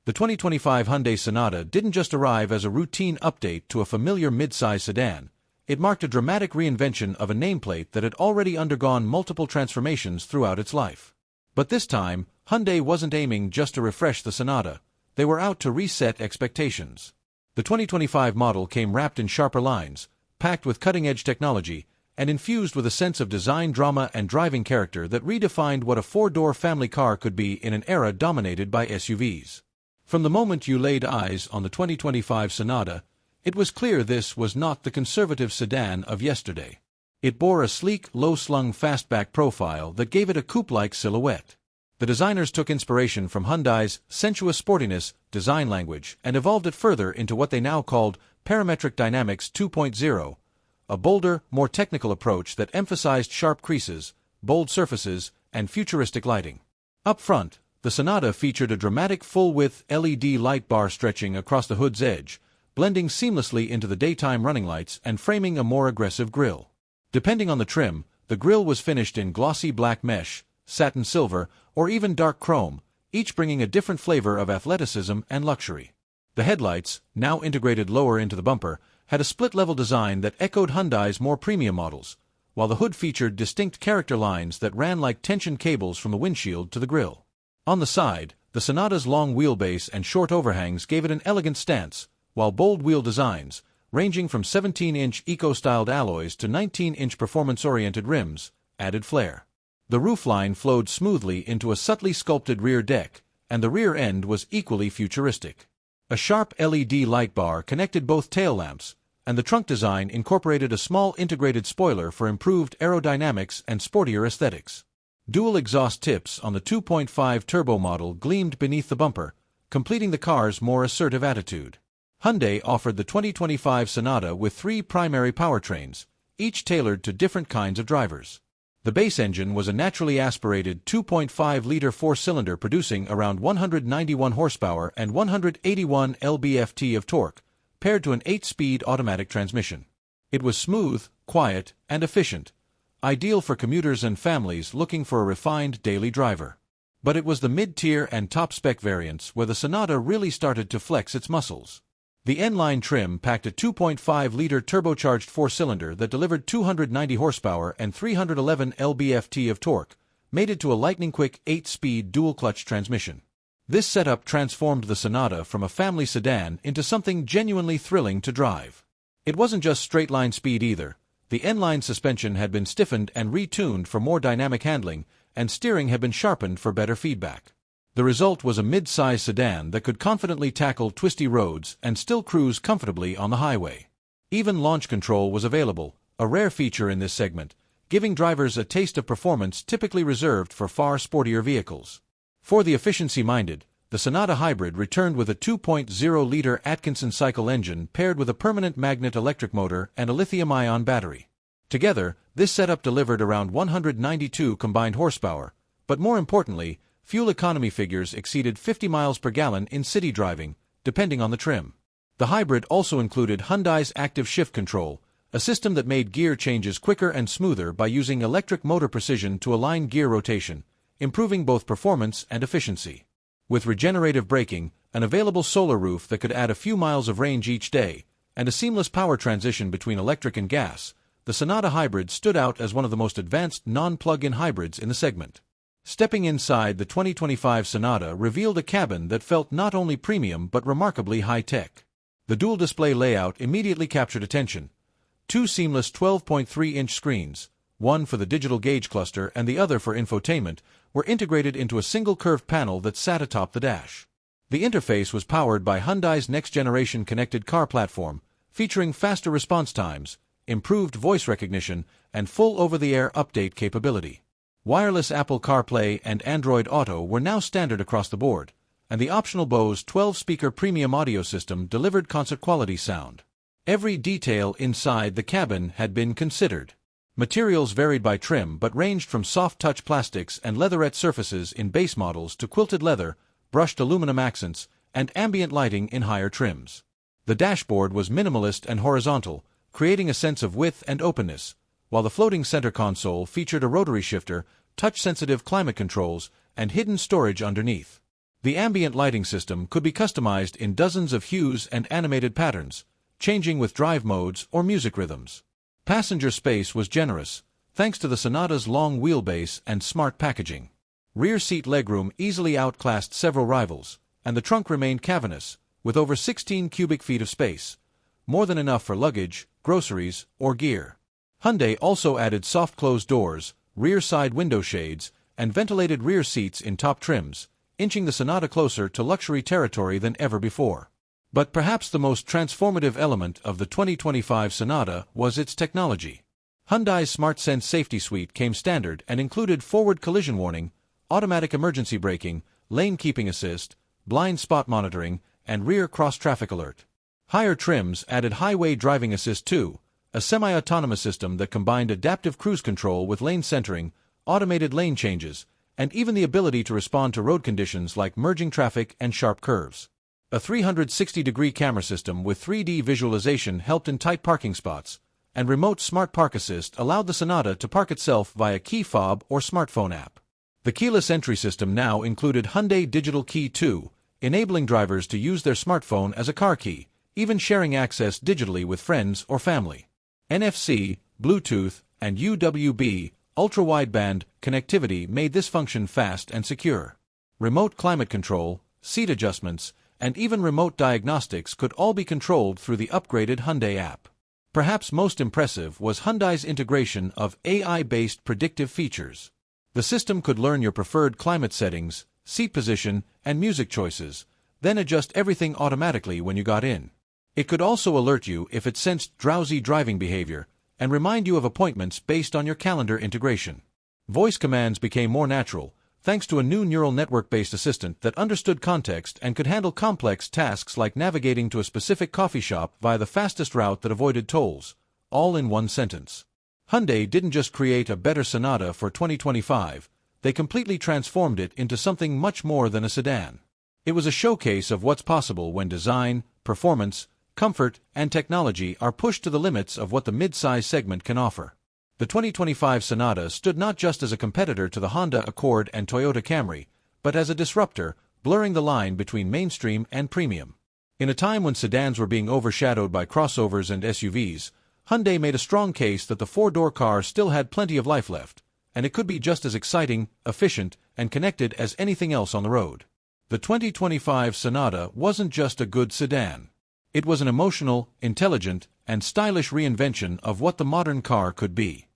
The 2025 Hyundai Sonata didn't just arrive as a routine update to a familiar midsize sedan. It marked a dramatic reinvention of a nameplate that had already undergone multiple transformations throughout its life. But this time, Hyundai wasn't aiming just to refresh the Sonata. They were out to reset expectations. The 2025 model came wrapped in sharper lines, packed with cutting-edge technology, and infused with a sense of design drama and driving character that redefined what a four-door family car could be in an era dominated by SUVs. From the moment you laid eyes on the 2025 Sonata, it was clear this was not the conservative sedan of yesterday. It bore a sleek, low-slung fastback profile that gave it a coupe-like silhouette. The designers took inspiration from Hyundai's sensuous sportiness design language and evolved it further into what they now called Parametric Dynamics 2.0, a bolder, more technical approach that emphasized sharp creases, bold surfaces, and futuristic lighting. Up front, the Sonata featured a dramatic full-width LED light bar stretching across the hood's edge, blending seamlessly into the daytime running lights and framing a more aggressive grille. Depending on the trim, the grille was finished in glossy black mesh, satin silver, or even dark chrome, each bringing a different flavor of athleticism and luxury. The headlights, now integrated lower into the bumper, had a split-level design that echoed Hyundai's more premium models, while the hood featured distinct character lines that ran like tension cables from the windshield to the grille. On the side, the Sonata's long wheelbase and short overhangs gave it an elegant stance, while bold wheel designs, ranging from 17-inch eco-styled alloys to 19-inch performance-oriented rims, added flair. The roofline flowed smoothly into a subtly sculpted rear deck, and the rear end was equally futuristic. A sharp LED light bar connected both tail lamps, and the trunk design incorporated a small integrated spoiler for improved aerodynamics and sportier aesthetics. Dual exhaust tips on the 2.5 turbo model gleamed beneath the bumper, completing the car's more assertive attitude. Hyundai offered the 2025 Sonata with three primary powertrains, each tailored to different kinds of drivers. The base engine was a naturally aspirated 2.5-liter four-cylinder producing around 191 horsepower and 181 lb-ft of torque, paired to an 8-speed automatic transmission. It was smooth, quiet, and efficient, ideal for commuters and families looking for a refined daily driver. But it was the mid-tier and top-spec variants where the Sonata really started to flex its muscles. The N-Line trim packed a 2.5-liter turbocharged four-cylinder that delivered 290 horsepower and 311 lb-ft of torque, mated to a lightning-quick 8-speed dual-clutch transmission. This setup transformed the Sonata from a family sedan into something genuinely thrilling to drive. It wasn't just straight-line speed either. The N-Line suspension had been stiffened and retuned for more dynamic handling, and steering had been sharpened for better feedback. The result was a mid-size sedan that could confidently tackle twisty roads and still cruise comfortably on the highway. Even launch control was available, a rare feature in this segment, giving drivers a taste of performance typically reserved for far sportier vehicles. For the efficiency-minded, the Sonata Hybrid returned with a 2.0-liter Atkinson cycle engine paired with a permanent magnet electric motor and a lithium-ion battery. Together, this setup delivered around 192 combined horsepower, but more importantly, fuel economy figures exceeded 50 miles per gallon in city driving, depending on the trim. The hybrid also included Hyundai's Active Shift Control, a system that made gear changes quicker and smoother by using electric motor precision to align gear rotation, improving both performance and efficiency. With regenerative braking, an available solar roof that could add a few miles of range each day, and a seamless power transition between electric and gas, the Sonata Hybrid stood out as one of the most advanced non-plug-in hybrids in the segment. Stepping inside the 2025 Sonata revealed a cabin that felt not only premium but remarkably high-tech. The dual-display layout immediately captured attention. Two seamless 12.3-inch screens, one for the digital gauge cluster and the other for infotainment, were integrated into a single curved panel that sat atop the dash. The interface was powered by Hyundai's next-generation connected car platform, featuring faster response times, improved voice recognition, and full over-the-air update capability. Wireless Apple CarPlay and Android Auto were now standard across the board, and the optional Bose 12-speaker premium audio system delivered concert-quality sound. Every detail inside the cabin had been considered. Materials varied by trim but ranged from soft-touch plastics and leatherette surfaces in base models to quilted leather, brushed aluminum accents, and ambient lighting in higher trims. The dashboard was minimalist and horizontal, creating a sense of width and openness, while the floating center console featured a rotary shifter, touch-sensitive climate controls, and hidden storage underneath. The ambient lighting system could be customized in dozens of hues and animated patterns, changing with drive modes or music rhythms. Passenger space was generous, thanks to the Sonata's long wheelbase and smart packaging. Rear seat legroom easily outclassed several rivals, and the trunk remained cavernous, with over 16 cubic feet of space, more than enough for luggage, groceries, or gear. Hyundai also added soft-closed doors, rear side window shades, and ventilated rear seats in top trims, inching the Sonata closer to luxury territory than ever before. But perhaps the most transformative element of the 2025 Sonata was its technology. Hyundai's SmartSense safety suite came standard and included forward collision warning, automatic emergency braking, lane keeping assist, blind spot monitoring, and rear cross-traffic alert. Higher trims added highway driving assist 2, a semi-autonomous system that combined adaptive cruise control with lane centering, automated lane changes, and even the ability to respond to road conditions like merging traffic and sharp curves. A 360-degree camera system with 3D visualization helped in tight parking spots, and remote smart park assist allowed the Sonata to park itself via key fob or smartphone app. The keyless entry system now included Hyundai Digital Key 2, enabling drivers to use their smartphone as a car key, even sharing access digitally with friends or family. NFC, Bluetooth, and UWB, ultra-wideband, connectivity made this function fast and secure. Remote climate control, seat adjustments, and even remote diagnostics could all be controlled through the upgraded Hyundai app. Perhaps most impressive was Hyundai's integration of AI-based predictive features. The system could learn your preferred climate settings, seat position, and music choices, then adjust everything automatically when you got in. It could also alert you if it sensed drowsy driving behavior, and remind you of appointments based on your calendar integration. Voice commands became more natural, thanks to a new neural network-based assistant that understood context and could handle complex tasks like navigating to a specific coffee shop via the fastest route that avoided tolls, all in one sentence. Hyundai didn't just create a better Sonata for 2025, they completely transformed it into something much more than a sedan. It was a showcase of what's possible when design, performance, comfort, and technology are pushed to the limits of what the mid-size segment can offer. The 2025 Sonata stood not just as a competitor to the Honda Accord and Toyota Camry, but as a disruptor, blurring the line between mainstream and premium. In a time when sedans were being overshadowed by crossovers and SUVs, Hyundai made a strong case that the four-door car still had plenty of life left, and it could be just as exciting, efficient, and connected as anything else on the road. The 2025 Sonata wasn't just a good sedan. It was an emotional, intelligent, and stylish reinvention of what the modern car could be.